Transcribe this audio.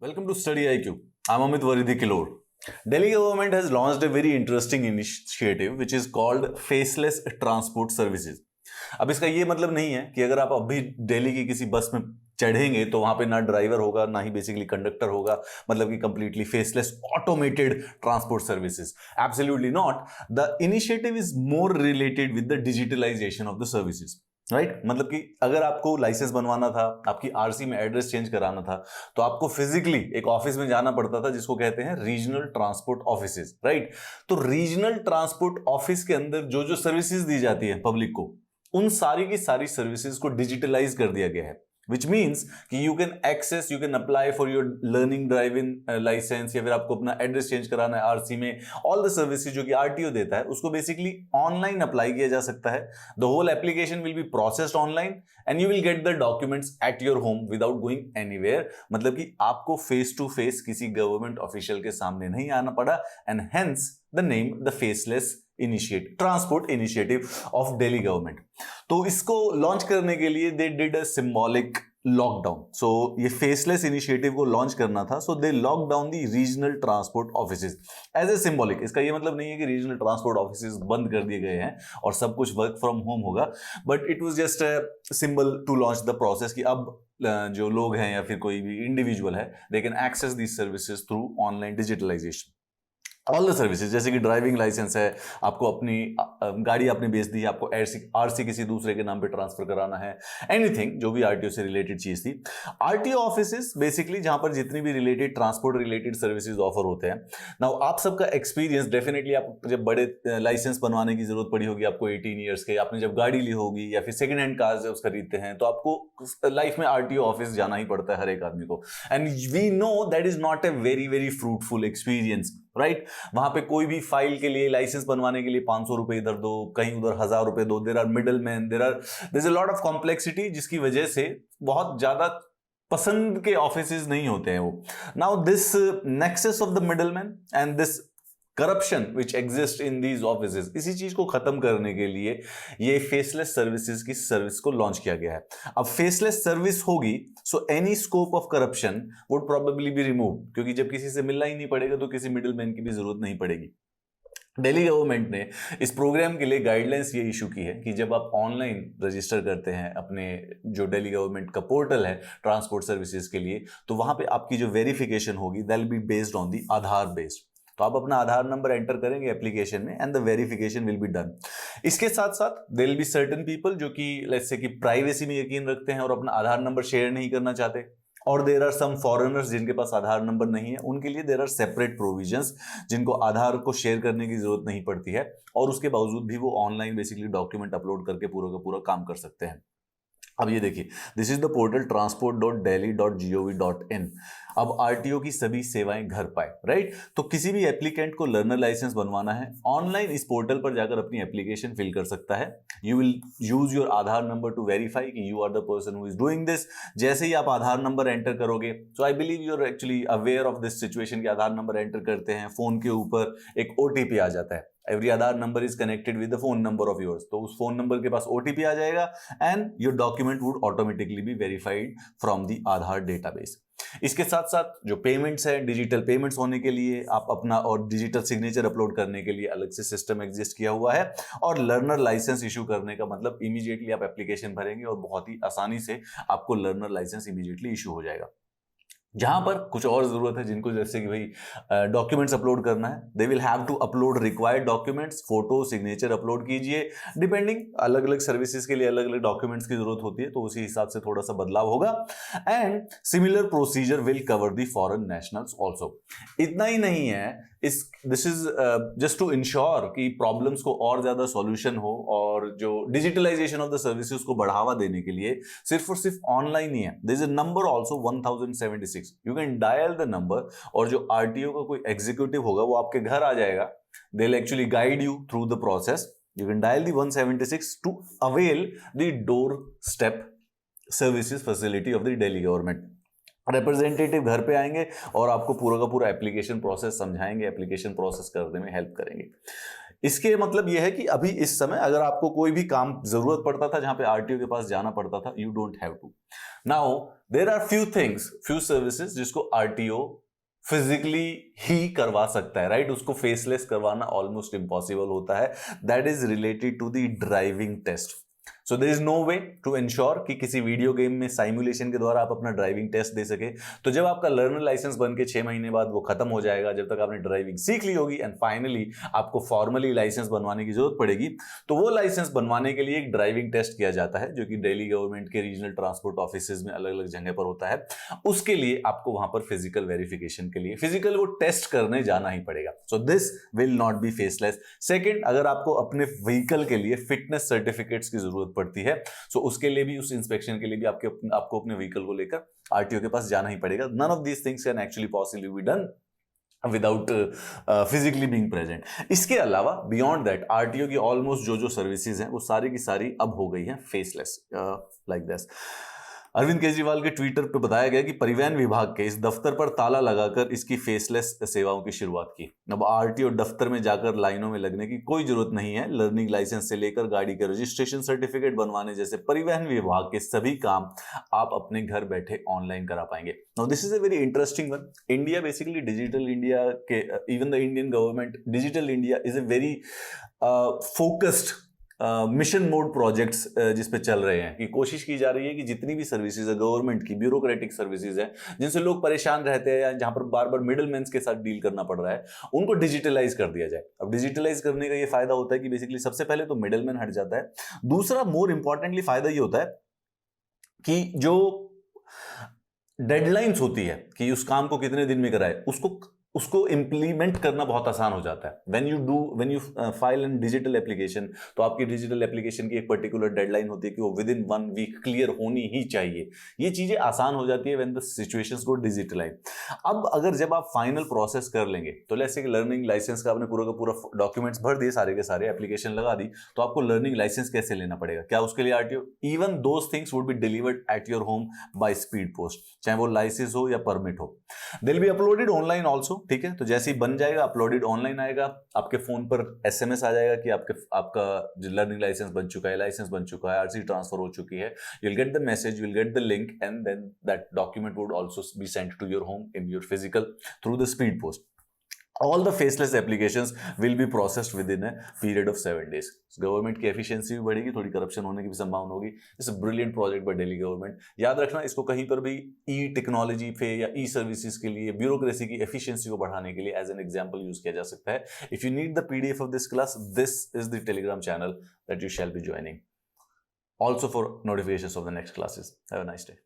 Welcome to Study IQ. I'm Amit Varidhi Kilor. Delhi government has launched a very interesting initiative which is called Faceless Transport Services. अब इसका ये मतलब नहीं है कि अगर आप अभी दिल्ली की किसी बस में चढ़ेंगे तो वहां पे ना ड्राइवर होगा ना ही बेसिकली कंडक्टर होगा, मतलब कि completely faceless automated transport services. Absolutely not. The initiative is more related with the digitalisation of the services. Right मतलब कि अगर आपको लाइसेंस बनवाना था, आपकी आरसी में एड्रेस चेंज कराना था, तो आपको फिजिकली एक ऑफिस में जाना पड़ता था जिसको कहते हैं रीजनल ट्रांसपोर्ट ऑफिसेज. राइट, तो रीजनल ट्रांसपोर्ट ऑफिस के अंदर जो जो सर्विसेज दी जाती है पब्लिक को, उन सारी की सारी सर्विसेज को डिजिटलाइज कर दिया गया है. Which means कि you can access, you can apply for your learning driving license, या फिर आपको अपना एड्रेस चेंज कराना है आरसी में, ऑल द सर्विसेज जो कि आरटीओ देता है उसको बेसिकली ऑनलाइन अप्लाई किया जा सकता है. The whole application will be processed online and you will get the documents at your home without going anywhere. मतलब कि आपको फेस टू फेस किसी गवर्नमेंट ऑफिशियल के सामने नहीं आना पड़ा, and hence the name the faceless initiative, transport initiative of Delhi government. तो इसको लॉन्च करने के लिए they did a symbolic lockdown. So ये फेसलेस इनिशिएटिव को लॉन्च करना था, so they lock down the regional transport offices as a symbolic. इसका ये मतलब नहीं है कि रीजनल ट्रांसपोर्ट ऑफिसेज बंद कर दिए गए हैं और सब कुछ वर्क फ्रॉम होम होगा, but it was just a symbol to launch the process कि अब जो लोग हैं या फिर कोई भी इंडिविजुअल है, they can access these services through online digitalization. All the services, जैसे कि ड्राइविंग लाइसेंस है, आपको अपनी गाड़ी आपने बेच दी है, आपको आरसी किसी दूसरे के नाम पे ट्रांसफर कराना है, एनीथिंग जो भी आरटीओ से रिलेटेड चीज थी. आरटीओ ऑफिसेज बेसिकली जहां पर जितनी भी related transport related services offer होते हैं. नाउ आप सबका एक्सपीरियंस डेफिनेटली, आप जब बड़े लाइसेंस बनवाने की जरूरत पड़ी होगी आपको 18 ईयर्स के, आपने जब गाड़ी ली होगी या फिर सेकेंड हैंड कार जब खरीदते हैं तो आपको लाइफ में आरटीओ ऑफिस जाना ही पड़ता है हर एक आदमी को. And we know that is not a very very fruitful experience. Right, वहां पे कोई भी फाइल के लिए, लाइसेंस बनवाने के लिए 500 रुपए इधर दो, कहीं उधर 1000 रुपए दो. There are middle man, there is a lot of complexity, जिसकी वजह से बहुत ज्यादा पसंद के ऑफिसेज नहीं होते हैं वो. Now this nexus of the middle man and this corruption which exist in these offices, इसी चीज को खत्म करने के लिए ये फेसलेस सर्विसेज की सर्विस को लॉन्च किया गया है. अब फेसलेस सर्विस होगी, so any scope of corruption would probably be remove, क्योंकि जब किसी से मिलना ही नहीं पड़ेगा तो किसी मिडिल मैन की भी जरूरत नहीं पड़ेगी. दिल्ली गवर्नमेंट ने इस प्रोग्राम के लिए गाइडलाइंस ये इशू की है कि जब आप ऑनलाइन रजिस्टर करते हैं अपने जो दिल्ली गवर्नमेंट का पोर्टल है ट्रांसपोर्ट सर्विसेज के लिए, तो वहां पे आपकी जो वेरिफिकेशन होगी that will be based on the Aadhaar based. तो आप अपना आधार नंबर एंटर करेंगे एप्लीकेशन में and the verification will be done. इसके साथ साथ there will be certain people जो कि लेट्स से कि प्राइवेसी में यकीन रखते हैं और अपना आधार नंबर शेयर नहीं करना चाहते, और देयर आर सम फॉरेनर्स जिनके पास आधार नंबर नहीं है. उनके लिए देयर आर सेपरेट प्रोविजंस जिनको आधार को शेयर करने की जरूरत नहीं पड़ती है, और उसके बावजूद भी वो ऑनलाइन बेसिकली डॉक्यूमेंट अपलोड करके पूरा का पूरा काम कर सकते हैं. अब ये देखिए, this is the portal transport.delhi.gov.in. अब आरटीओ की सभी सेवाएं घर पाए. राइट, तो किसी भी एप्लीकेंट को लर्नर लाइसेंस बनवाना है, ऑनलाइन इस पोर्टल पर जाकर अपनी एप्लीकेशन फिल कर सकता है. You will use your Aadhaar number to verify कि you are the person who is doing this. जैसे ही आप आधार नंबर एंटर करोगे, so I believe you are actually aware of this situation कि आधार नंबर एंटर करते हैं, फोन के ऊपर एक ओटीपी आ जाता है. Every Aadhaar number is connected with the phone number of yours, तो उस फोन नंबर के पास ओटीपी आ जाएगा and your document would automatically be verified from the Aadhaar database. इसके साथ साथ जो पेमेंट्स है, डिजिटल पेमेंट्स होने के लिए आप अपना और डिजिटल सिग्नेचर अपलोड करने के लिए अलग से सिस्टम एग्जिस्ट किया हुआ है. और लर्नर लाइसेंस इशू करने का मतलब इमीडिएटली आप एप्लीकेशन भरेंगे और बहुत ही आसानी से आपको लर्नर लाइसेंस इमीडिएटली इशू हो जाएगा. जहां पर कुछ और जरूरत है जिनको, जैसे कि भाई डॉक्यूमेंट्स अपलोड करना है, they will have to upload required documents, photo signature upload कीजिए. डिपेंडिंग, अलग अलग सर्विसेज के लिए अलग अलग डॉक्यूमेंट्स की जरूरत होती है, तो उसी हिसाब से थोड़ा सा बदलाव होगा. And similar procedure will cover the foreign nationals also. इतना ही नहीं है, this is just to ensure कि प्रॉब्लम्स को और ज्यादा सॉल्यूशन हो, और जो डिजिटलाइजेशन ऑफ द सर्विसेज को बढ़ावा देने के लिए सिर्फ और सिर्फ ऑनलाइन ही है. There is a number also 1076. You can dial the number, और जो आरटीओ का कोई एग्जीक्यूटिव होगा वो आपके घर आ जाएगा. They will actually guide you through the process. You can dial the 176 to avail the doorstep services facility of the Delhi government. Representative घर पे आएंगे और आपको पूरा का पूरा एप्लीकेशन प्रोसेस समझाएंगे, एप्लीकेशन प्रोसेस करने में हेल्प करेंगे. इसके मतलब यह है कि अभी इस समय अगर आपको कोई भी काम जरूरत पड़ता था जहां पे आरटीओ के पास जाना पड़ता था, you don't have to. Now there are few things, few services जिसको आरटीओ फिजिकली ही करवा सकता है, राइट? उसको फेसलेस करवाना ऑलमोस्ट इम्पॉसिबल होता है। That is related to the driving test. So there is no way to ensure कि किसी वीडियो गेम में साइमुलेशन के द्वारा आप अपना ड्राइविंग टेस्ट दे सके। तो जब आपका लर्नर लाइसेंस बन के 6 महीने बाद वो खत्म हो जाएगा, जब तक आपने ड्राइविंग सीख ली होगी, एंड फाइनली आपको फॉर्मली लाइसेंस बनवाने की जरूरत पड़ेगी, तो वो लाइसेंस बनवाने के लिए एक ड्राइविंग टेस्ट किया जाता है, जो कि दिल्ली गवर्नमेंट के रीजनल ट्रांसपोर्ट ऑफिसेज में अलग अलग जगह पर होता है। उसके लिए आपको वहां पर फिजिकल वेरिफिकेशन के लिए फिजिकल वो टेस्ट करने जाना ही पड़ेगा। So this will not be faceless. Second, अगर आपको अपने व्हीकल के लिए फिटनेस सर्टिफिकेट्स की जरूरत पड़ती है, सो उसके लिए भी, उस इंस्पेक्शन के लिए भी आपको अपने व्हीकल को लेकर आरटीओ के पास जाना ही पड़ेगा। None of these things can actually possibly be done without physically being present. इसके अलावा बियॉन्ड दैट आरटीओ की ऑलमोस्ट जो सर्विसेज हैं वो सारी की सारी अब हो गई हैं faceless, like this. Arvind Kejriwal के ट्विटर पर बताया गया कि परिवहन विभाग के इस दफ्तर पर ताला लगाकर इसकी फेसलेस सेवाओं की शुरुआत की। अब आरटीओ दफ्तर में जाकर लाइनों में लगने की कोई जरूरत नहीं है। लर्निंग लाइसेंस से लेकर गाड़ी के रजिस्ट्रेशन सर्टिफिकेट बनवाने जैसे परिवहन विभाग के सभी काम आप अपने घर बैठे ऑनलाइन करा पाएंगे। Now this is a very interesting one. India basically digital India के, even the Indian government, digital India is a very focused mission mode projects जिस पे चल रहे हैं, कि कोशिश की जा रही है कि जितनी भी सर्विसेज है गवर्नमेंट की, ब्यूरोक्रेटिक सर्विसेज है जिनसे लोग परेशान रहते हैं या जहां पर बार बार मिडिल मैन के साथ डील करना पड़ रहा है, उनको डिजिटलाइज कर दिया जाए। अब डिजिटलाइज करने का ये फायदा होता है कि बेसिकली सबसे पहले तो मिडिल मैन हट जाता है। दूसरा, मोर इंपॉर्टेंटली फायदा ये होता है कि जो डेडलाइंस होती है कि उस काम को कितने दिन में कराए, उसको इंप्लीमेंट करना बहुत आसान हो जाता है। When you file an digital application, तो आपकी डिजिटल एप्लीकेशन की एक पर्टिकुलर डेडलाइन होती है कि वो विद इन 1 वीक क्लियर होनी ही चाहिए। ये चीजें आसान हो जाती है when the situations go digitalize. अब अगर जब आप फाइनल प्रोसेस कर लेंगे, तो जैसे कि लर्निंग लाइसेंस का आपने पूरा का पूरा डॉक्यूमेंट्स भर दिए, सारे के सारे एप्लीकेशन लगा दी, तो आपको लर्निंग लाइसेंस कैसे लेना पड़ेगा? क्या उसके लिए RTO, even those things would be delivered eight your home by speed post, चाहे वो लाइसेंस हो या परमिट हो। They will be uploaded online also, ठीक है? तो जैसे ही बन जाएगा, अपलोडेड ऑनलाइन आएगा, आपके फोन पर एसएमएस आ जाएगा कि आपका लर्निंग लाइसेंस बन चुका है, लाइसेंस बन चुका है, आरसी ट्रांसफर हो चुकी है। You will get the message, you will get the link, and then that document would also be sent to your home in your physical through the speed post. All the faceless applications will be processed within a period of 7 days. Government की efficiency भी बढ़ेगी, थोड़ी corruption होने की भी संभावना होगी। It's a brilliant project by Delhi government. याद रखना, इसको कहीं पर भी ई टेक्नोलॉजी पे या ई सर्विसेज के लिए, ब्यूरोक्रेसी की एफिशिएंसी को बढ़ाने के लिए एज एन एग्जांपल यूज किया जा सकता है। If you need the PDF of this class, this is the Telegram channel that you shall be joining. Also for notifications of the next classes. Have a nice day.